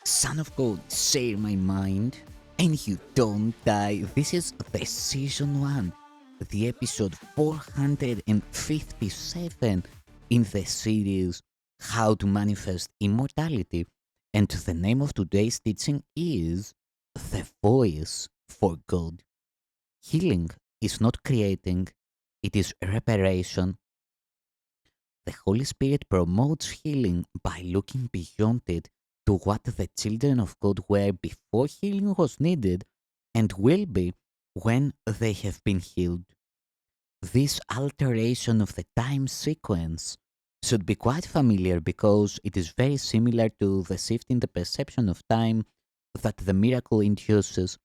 Son of God, share my mind, and you don't die. This is the season 1, the episode 457 in the series How to Manifest Immortality. And the name of today's teaching is The Voice for God. Healing is not creating, it is reparation. The Holy Spirit promotes healing by looking beyond it to what the children of God were before healing was needed and will be when they have been healed. This alteration of the time sequence should be quite familiar because it is very similar to the shift in the perception of time that the miracle induces.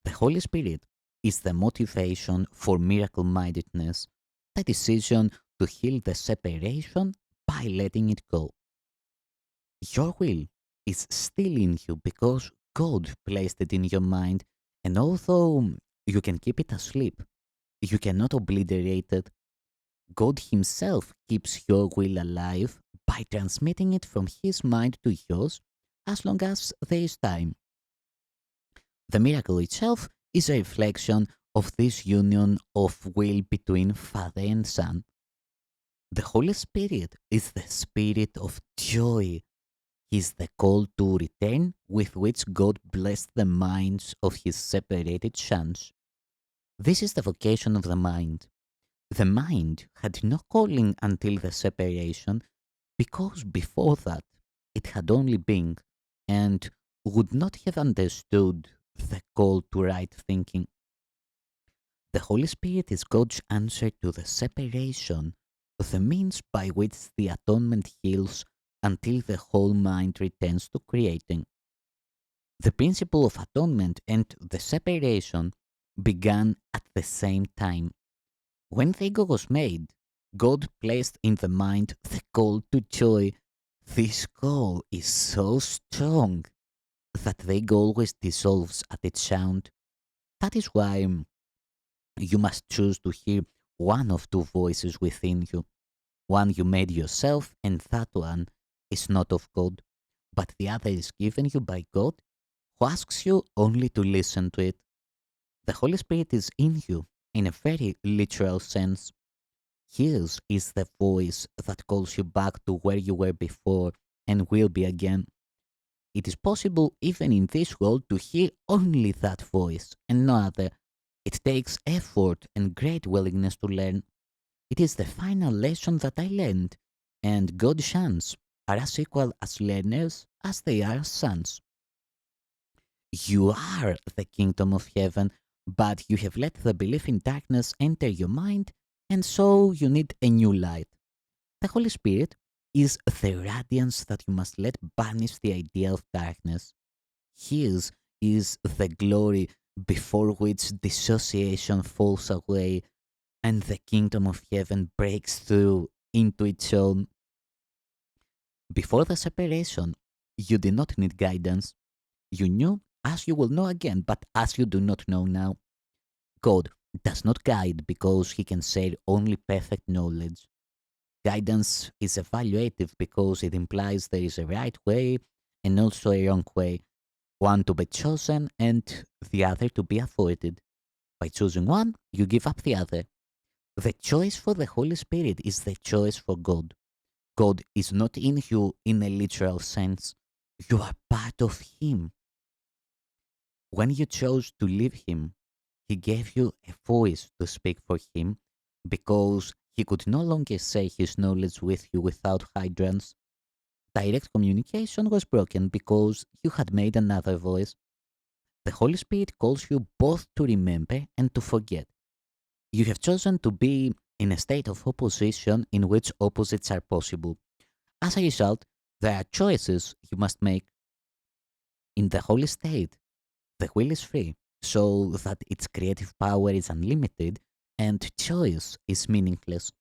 The Holy Spirit is the motivation for miracle mindedness, the decision to heal the separation by letting it go. Your will is still in you because God placed it in your mind, and although you can keep it asleep, you cannot obliterate it. God Himself keeps your will alive by transmitting it from His mind to yours as long as there is time. The miracle itself is a reflection of this union of will between Father and Son. The Holy Spirit is the spirit of joy. He is the call to return with which God blessed the minds of His separated sons. This is the vocation of the mind. The mind had no calling until the separation because before that it had only been and would not have understood the call to right thinking. The Holy Spirit is God's answer to the separation, the means by which the atonement heals until the whole mind returns to creating. The principle of atonement and the separation began at the same time. When the ego was made, God placed in the mind the call to joy. This call is so strong that the ego always dissolves at its sound. That is why you must choose to hear one of two voices within you. One you made yourself, and that one is not of God, but the other is given you by God, who asks you only to listen to it. The Holy Spirit is in you in a very literal sense. His is the voice that calls you back to where you were before and will be again. It is possible even in this world to hear only that voice and no other. It takes effort and great willingness to learn. It is the final lesson that I learned, and God's sons are as equal as learners as they are sons. You are the kingdom of heaven, but you have let the belief in darkness enter your mind, and so you need a new light. The Holy Spirit is the radiance that you must let banish the idea of darkness. His is the glory before which dissociation falls away and the kingdom of heaven breaks through into its own. Before the separation, you did not need guidance. You knew as you will know again, but as you do not know now. God does not guide because he can share only perfect knowledge. Guidance is evaluative because it implies there is a right way and also a wrong way, one to be chosen and the other to be avoided. By choosing one, you give up the other. The choice for the Holy Spirit is the choice for God. God is not in you in a literal sense. You are part of Him. When you chose to leave Him, He gave you a voice to speak for Him because He could no longer share His knowledge with you without hydrants. Direct communication was broken because you had made another voice. The Holy Spirit calls you both to remember and to forget. You have chosen to be in a state of opposition in which opposites are possible. As a result, there are choices you must make. In the holy state, the will is free, so that its creative power is unlimited and choice is meaningless.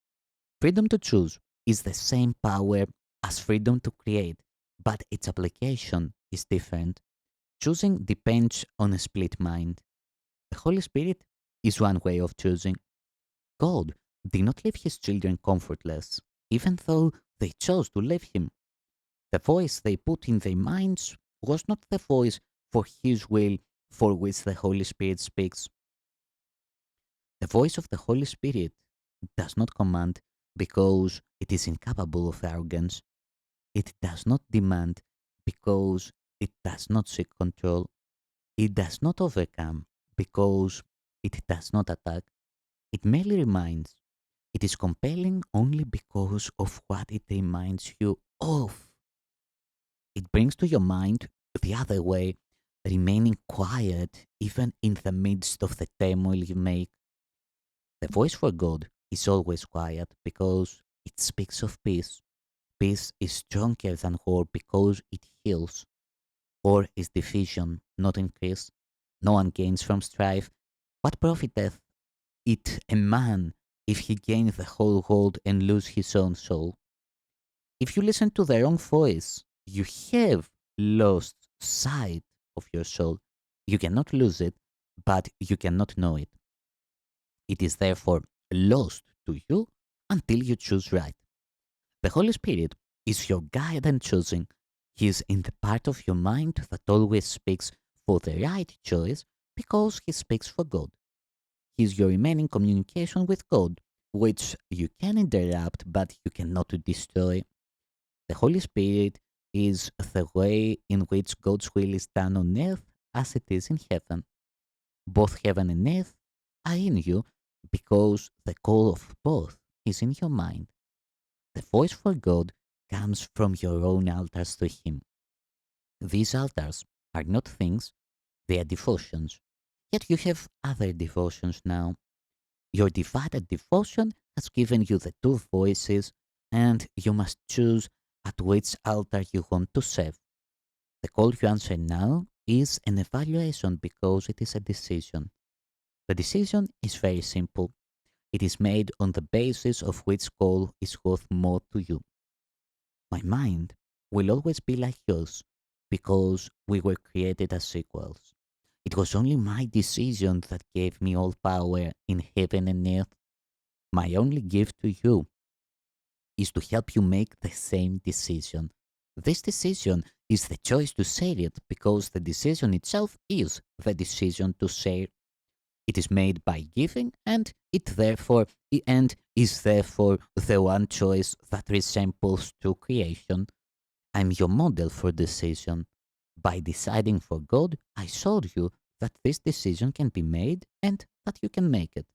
Freedom to choose is the same power as freedom to create, but its application is different. Choosing depends on a split mind. The Holy Spirit is one way of choosing. God did not leave his children comfortless, even though they chose to leave him. The voice they put in their minds was not the voice for His will for which the Holy Spirit speaks. The voice of the Holy Spirit does not command because it is incapable of arrogance. It does not demand because it does not seek control. It does not overcome because it does not attack. It merely reminds. It is compelling only because of what it reminds you of. It brings to your mind the other way, remaining quiet even in the midst of the turmoil you make. The voice for God is always quiet because it speaks of peace. Peace is stronger than war because it heals. War is division, not increase. No one gains from strife. What profiteth it a man if he gain the whole world and lose his own soul? If you listen to the wrong voice, you have lost sight of your soul. You cannot lose it, but you cannot know it. It is therefore lost to you until you choose right. The Holy Spirit is your guide and choosing. He is in the part of your mind that always speaks for the right choice because he speaks for God. He is your remaining communication with God, which you can interrupt but you cannot destroy. The Holy Spirit is the way in which God's will is done on earth as it is in heaven. Both heaven and earth are in you because the call of both is in your mind. The voice for God comes from your own altars to Him. These altars are not things, they are devotions. Yet you have other devotions now. Your divided devotion has given you the two voices, and you must choose at which altar you want to serve. The call you answer now is an evaluation because it is a decision. The decision is very simple. It is made on the basis of which call is worth more to you. My mind will always be like yours because we were created as equals. It was only my decision that gave me all power in heaven and earth. My only gift to you is to help you make the same decision. This decision is the choice to say it because the decision itself is the decision to say. It is made by giving and is therefore the one choice that resembles true creation. I'm your model for decision. By deciding for God, I showed you that this decision can be made and that you can make it.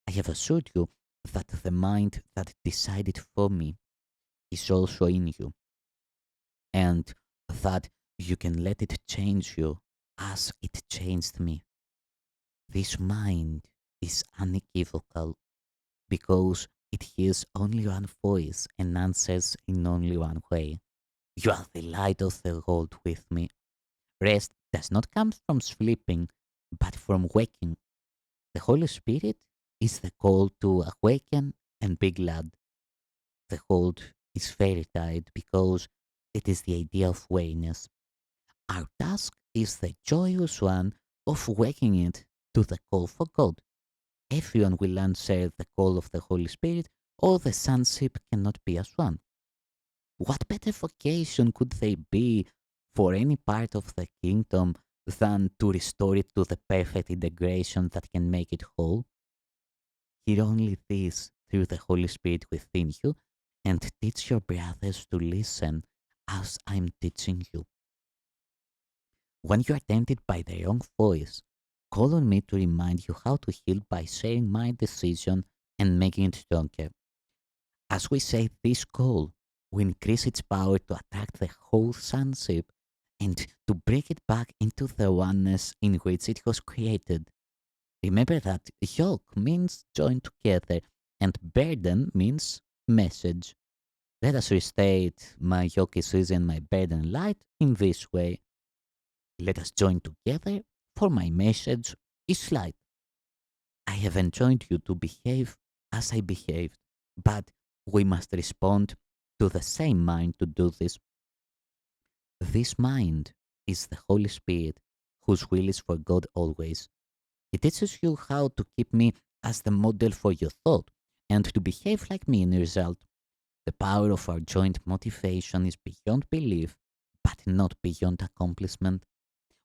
I have assured you that the mind that decided for me is also in you and that you can let it change you as it changed me. This mind is unequivocal because it hears only one voice and answers in only one way. You are the light of the world with me. Rest does not come from sleeping, but from waking. The Holy Spirit is the call to awaken and be glad. The world is very tired because it is the idea of weariness. Our task is the joyous one of waking it to the call for God. Everyone will answer the call of the Holy Spirit, or the sonship cannot be as one. What better vocation could there be for any part of the kingdom than to restore it to the perfect integration that can make it whole? Hear only this through the Holy Spirit within you and teach your brothers to listen as I'm teaching you. When you are tempted by the wrong voice, call on me to remind you how to heal by sharing my decision and making it stronger. As we say this call, we increase its power to attack the whole sonship and to break it back into the oneness in which it was created. Remember that yoke means join together and burden means message. Let us restate my yoke is easy and my burden light in this way. Let us join together, for my message is light. I have enjoined you to behave as I behaved, but we must respond to the same mind to do this. This mind is the Holy Spirit, whose will is for God always. He teaches you how to keep me as the model for your thought and to behave like me in result. The power of our joint motivation is beyond belief, but not beyond accomplishment.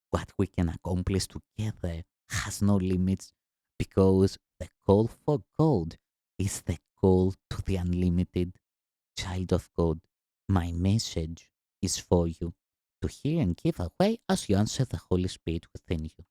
What we can accomplish together has no limits because the call for God is the call to the unlimited. Child of God, my message is for you to hear and give away as you answer the Holy Spirit within you.